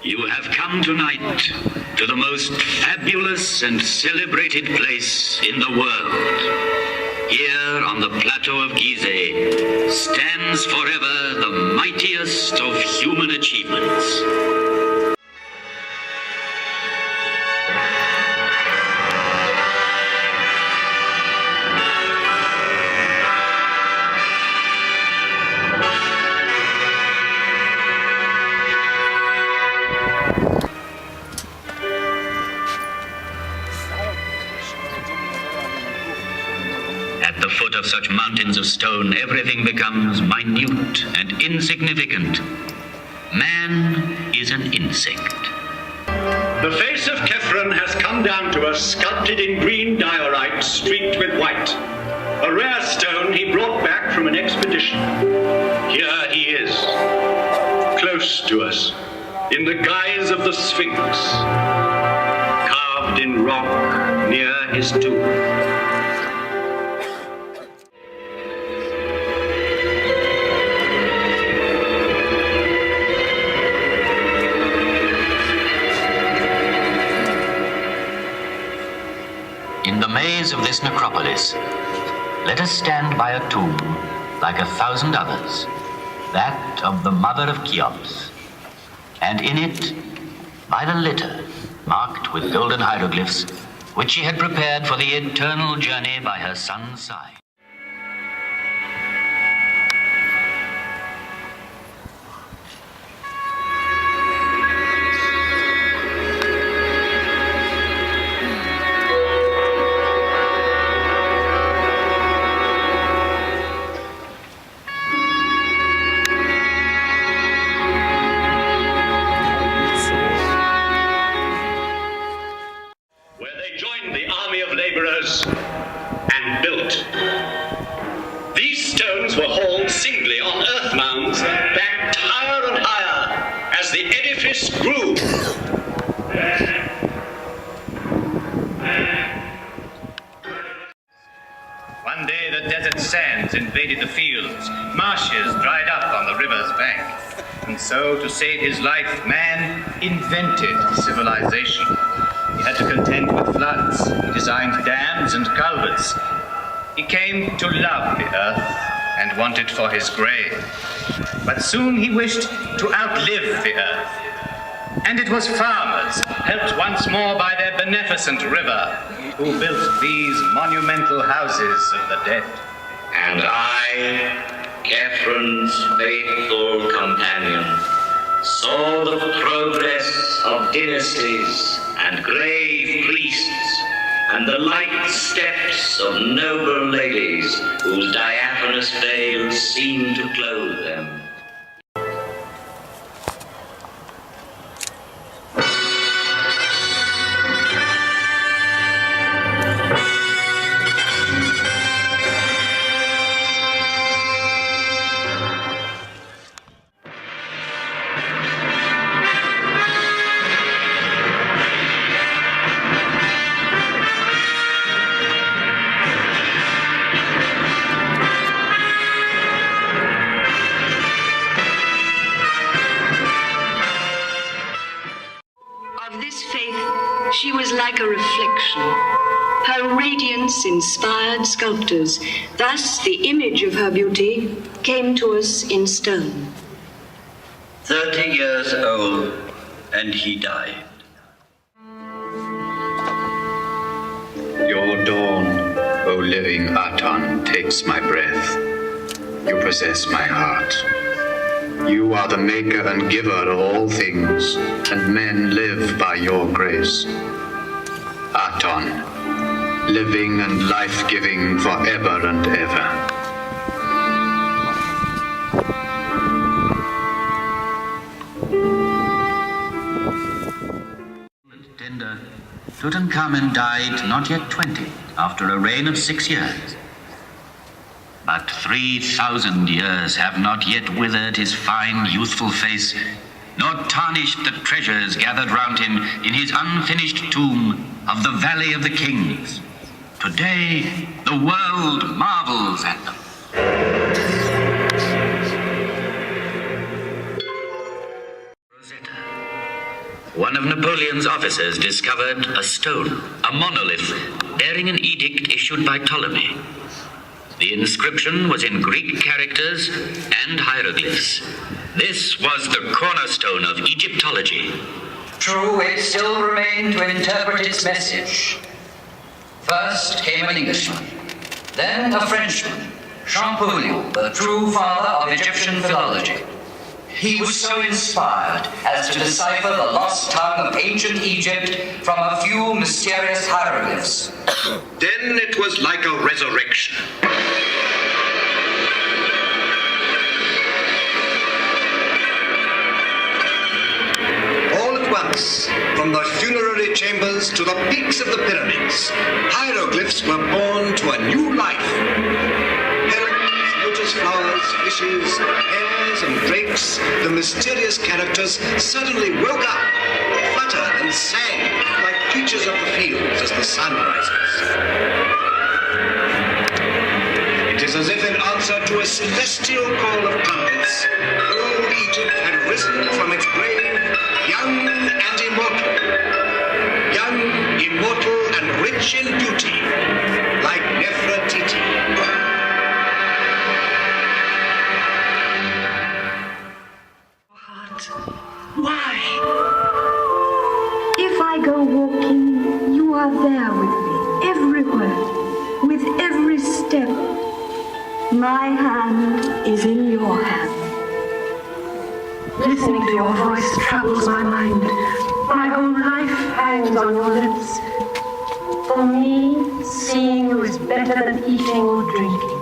You have come tonight to the most fabulous and celebrated place in the world. Here on the plateau of Giza stands forever the mightiest of human achievements. At the foot of such mountains of stone, everything becomes minute and insignificant. Man is an insect. The face of Chepren has come down to us, sculpted in green diorite streaked with white. A rare stone he brought back from an expedition. Here he is, close to us, in the guise of the Sphinx, carved in rock near his tomb. In the maze of this necropolis, let us stand by a tomb like 1,000 others, that of the mother of Cheops, and in it, by the litter marked with golden hieroglyphs, which she had prepared for the eternal journey by her son's side. And built. These stones were hauled singly on earth mounds, backed higher and higher as the edifice grew. One day the desert sands invaded the fields, marshes dried up on the river's bank. And so, to save his life, man invented civilization. He had to contend with floods. He designed dams and culverts. He came to love the earth and want it for his grave. But soon he wished to outlive the earth. And it was farmers, helped once more by their beneficent river, who built these monumental houses of the dead. And I, Chepren's faithful companion, saw the progress of dynasties and grave priests, and the light steps of noble ladies whose diaphanous veils seemed to clothe them. Of this faith, she was like a reflection. Her radiance inspired sculptors. Thus, the image of her beauty came to us in stone. 30 years old, and he died. Your dawn, O living Aton, takes my breath. You possess my heart. You are the maker and giver of all things, and men live by your grace. Aton, living and life-giving forever and ever. Tender, Tutankhamun died not yet 20, after a reign of 6 years. But 3,000 years have not yet withered his fine, youthful face, nor tarnished the treasures gathered round him in his unfinished tomb of the Valley of the Kings. Today, the world marvels at them. one of Napoleon's officers discovered a stone, a monolith, bearing an edict issued by Ptolemy. The inscription was in Greek characters and hieroglyphs. This was the cornerstone of Egyptology. True, it still remained to interpret its message. First came an Englishman, then a Frenchman, Champollion, the true father of Egyptian philology. He was so inspired as to decipher the lost tongue of ancient Egypt from a few mysterious hieroglyphs. Then it was like a resurrection. All at once, from the funerary chambers to the peaks of the pyramids, hieroglyphs were born to a new life. Herons, lotus flowers, fishes, hares and drakes, the mysterious characters suddenly woke up, fluttered and sang like creatures of the fields as the sun rises. It is as if in answer to a celestial call of trumpets, old Egypt had risen from its grave, young and immortal. Young, immortal, and rich in beauty, like Nefertiti. Why? If I go walking, you are there with me, everywhere, with every step. My hand is in your hand. Listening to your voice troubles my mind. My whole life hangs on your lips. For me, seeing you is better than eating or drinking.